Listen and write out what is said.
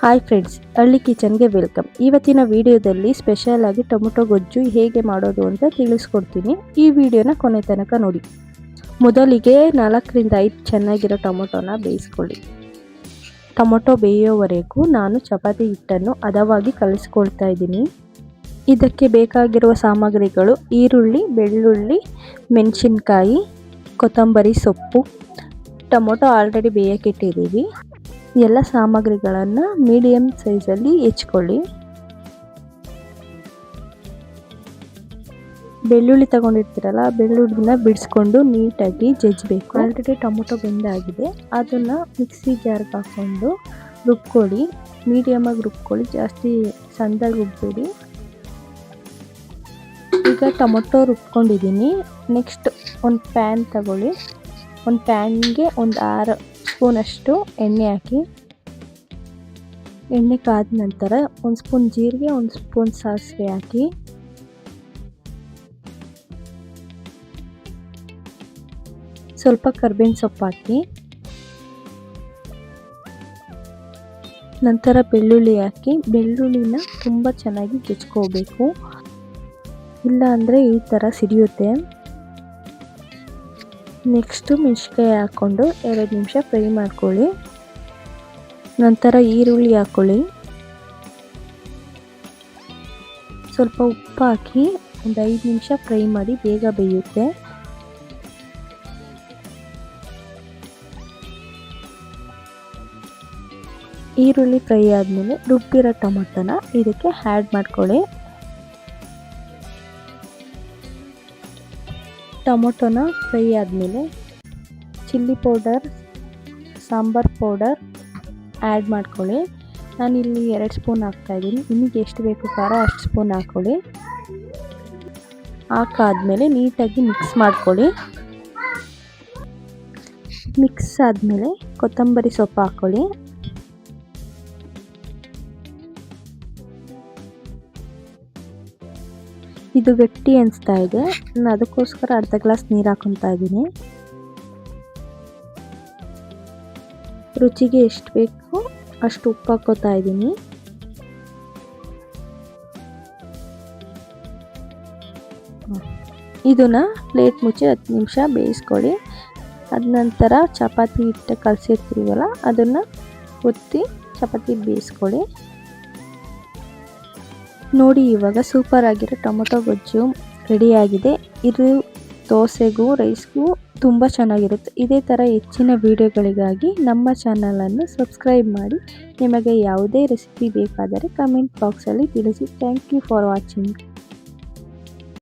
Hi friends, ಹಳ್ಳಿ ಕಿಚನ್ಗೆ welcome. ಇವತ್ತಿನ ವಿಡಿಯೋದಲ್ಲಿ ಸ್ಪೆಷಲ್ ಆಗಿ ಟೊಮೊಟೊ ಗೊಜ್ಜು ಹೇಗೆ ಮಾಡೋದು ಅಂತ ತಿಳಿಸ್ಕೊಡ್ತೀನಿ. ಈ ವಿಡಿಯೋನ ಕೊನೆ ತನಕ ನೋಡಿ. ಮೊದಲಿಗೆ 4 ರಿಂದ 5 ಚೆನ್ನಾಗಿರೋ ಟೊಮೊಟೊನ ಬೇಯಿಸ್ಕೊಳ್ಳಿ. ಟೊಮೊಟೊ ಬೇಯೋವರೆಗೂ ನಾನು ಚಪಾತಿ ಹಿಟ್ಟನ್ನು ಹದವಾಗಿ ಕಲಿಸ್ಕೊಳ್ತಾ ಇದ್ದೀನಿ. ಇದಕ್ಕೆ ಬೇಕಾಗಿರುವ ಸಾಮಗ್ರಿಗಳು: ಈರುಳ್ಳಿ, ಬೆಳ್ಳುಳ್ಳಿ, ಮೆಣಸಿನಕಾಯಿ, ಕೊತ್ತಂಬರಿ ಸೊಪ್ಪು, ಟೊಮೊಟೊ ಆಲ್ರೆಡಿ ಬೇಯಕ್ಕಿಟ್ಟಿದ್ದೀವಿ. ಎಲ್ಲ ಸಾಮಗ್ರಿಗಳನ್ನು ಮೀಡಿಯಂ ಸೈಜಲ್ಲಿ ಹೆಚ್ಕೊಳ್ಳಿ. ಬೆಳ್ಳುಳ್ಳಿ ತಗೊಂಡಿರ್ತೀರಲ್ಲ, ಬೆಳ್ಳುಳ್ಳಿನ ಬಿಡಿಸ್ಕೊಂಡು ನೀಟಾಗಿ ಜಜ್ಜಬೇಕು. ಆಲ್ರೆಡಿ ಟೊಮೊಟೊ ಬೆಂದಾಗಿದೆ, ಅದನ್ನು ಮಿಕ್ಸಿ ಜಾರ್ಗೆ ಹಾಕ್ಕೊಂಡು ರುಬ್ಕೊಳ್ಳಿ. ಮೀಡಿಯಮಾಗಿ ರುಬ್ಕೊಳ್ಳಿ, ಜಾಸ್ತಿ ಸಣ್ಣದಾಗಿ ರುಬ್ಬೇಡಿ. ಈಗ ಟೊಮೊಟೊ ರುಬ್ಕೊಂಡಿದ್ದೀನಿ. ನೆಕ್ಸ್ಟ್ ಒಂದು ಪ್ಯಾನ್ ತಗೊಳ್ಳಿ. ಒಂದು ಪ್ಯಾನ್ಗೆ ಒಂದು 6 ಸ್ಪೂನಷ್ಟು ಎಣ್ಣೆ ಹಾಕಿ. ಎಣ್ಣೆ ಕಾದ ನಂತರ 1 ಸ್ಪೂನ್ ಜೀರಿಗೆ, 1 ಸ್ಪೂನ್ ಸಾಸಿವೆ ಹಾಕಿ. ಸ್ವಲ್ಪ ಕರಿಬೇವಿನ ಸೊಪ್ಪು ಹಾಕಿ. ನಂತರ ಬೆಳ್ಳುಳ್ಳಿ ಹಾಕಿ. ಬೆಳ್ಳುಳ್ಳಿನ ತುಂಬ ಚೆನ್ನಾಗಿ ಜಜ್ಕೋಬೇಕು, ಇಲ್ಲ ಅಂದರೆ ಈ ಥರ ಸಿಡಿಯುತ್ತೆ. ನೆಕ್ಸ್ಟು ಮೆಣಸಿನ್ಕಾಯಿ ಹಾಕ್ಕೊಂಡು 2 ನಿಮಿಷ ಫ್ರೈ ಮಾಡ್ಕೊಳ್ಳಿ. ನಂತರ ಈರುಳ್ಳಿ ಹಾಕ್ಕೊಳ್ಳಿ. ಸ್ವಲ್ಪ ಉಪ್ಪು ಹಾಕಿ ಒಂದು 5 ನಿಮಿಷ ಫ್ರೈ ಮಾಡಿ, ಬೇಗ ಬೇಯುತ್ತೆ. ಈರುಳ್ಳಿ ಫ್ರೈ ಆದಮೇಲೆ ರುಬ್ಬಿರೋ ಟೊಮೊಟೊನ ಇದಕ್ಕೆ ಆ್ಯಡ್ ಮಾಡ್ಕೊಳ್ಳಿ. ಟೊಮೊಟೊನ ಫ್ರೈ ಆದಮೇಲೆ chilli powder, sambar powder add ಮಾಡ್ಕೊಳ್ಳಿ. ನಾನಿಲ್ಲಿ 2 ಸ್ಪೂನ್ ಹಾಕ್ತಾಯಿದ್ದೀನಿ. ನಿಮಗೆ ಎಷ್ಟು ಬೇಕು ಖಾರ ಅಷ್ಟು ಸ್ಪೂನ್ ಹಾಕ್ಕೊಳ್ಳಿ. ಹಾಕಾದ್ಮೇಲೆ ನೀಟಾಗಿ ಮಿಕ್ಸ್ ಮಾಡ್ಕೊಳ್ಳಿ. ಮಿಕ್ಸ್ ಆದಮೇಲೆ ಕೊತ್ತಂಬರಿ ಸೊಪ್ಪು ಹಾಕ್ಕೊಳ್ಳಿ. ಇದು ಗಟ್ಟಿ ಅನಿಸ್ತಾ ಇದೆ, ನಾನು ಅದಕ್ಕೋಸ್ಕರ ಅರ್ಧ ಗ್ಲಾಸ್ ನೀರು ಹಾಕೊತಾ ಇದ್ದೀನಿ. ರುಚಿಗೆ ಎಷ್ಟು ಬೇಕು ಅಷ್ಟು ಉಪ್ಪು ಹಾಕೋತಾ ಇದ್ದೀನಿ. ಇದನ್ನ ಪ್ಲೇಟ್ ಮುಚ್ಚಿ 10 ನಿಮಿಷ ಬೇಯಿಸ್ಕೊಳ್ಳಿ. ಅದ ನಂತರ ಚಪಾತಿ ಹಿಟ್ಟು ಕಲಸಿರ್ತೀವಲ್ಲ, ಅದನ್ನು ಒತ್ತಿ ಚಪಾತಿ ಬೇಯಿಸ್ಕೊಳ್ಳಿ. ನೋಡಿ, ಇವಾಗ ಸೂಪರ್ ಆಗಿರೋ ಟೊಮೊಟೊ ಗೊಜ್ಜು ರೆಡಿಯಾಗಿದೆ. ಇದು ದೋಸೆಗೂ ರೈಸ್ಗೂ ತುಂಬ ಚೆನ್ನಾಗಿರುತ್ತೆ. ಇದೇ ಥರ ಹೆಚ್ಚಿನ ವಿಡಿಯೋಗಳಿಗಾಗಿ ನಮ್ಮ ಚಾನಲನ್ನು ಸಬ್ಸ್ಕ್ರೈಬ್ ಮಾಡಿ. ನಿಮಗೆ ಯಾವುದೇ ರೆಸಿಪಿ ಬೇಕಾದರೆ ಕಮೆಂಟ್ ಬಾಕ್ಸಲ್ಲಿ ತಿಳಿಸಿ. Thank you for watching.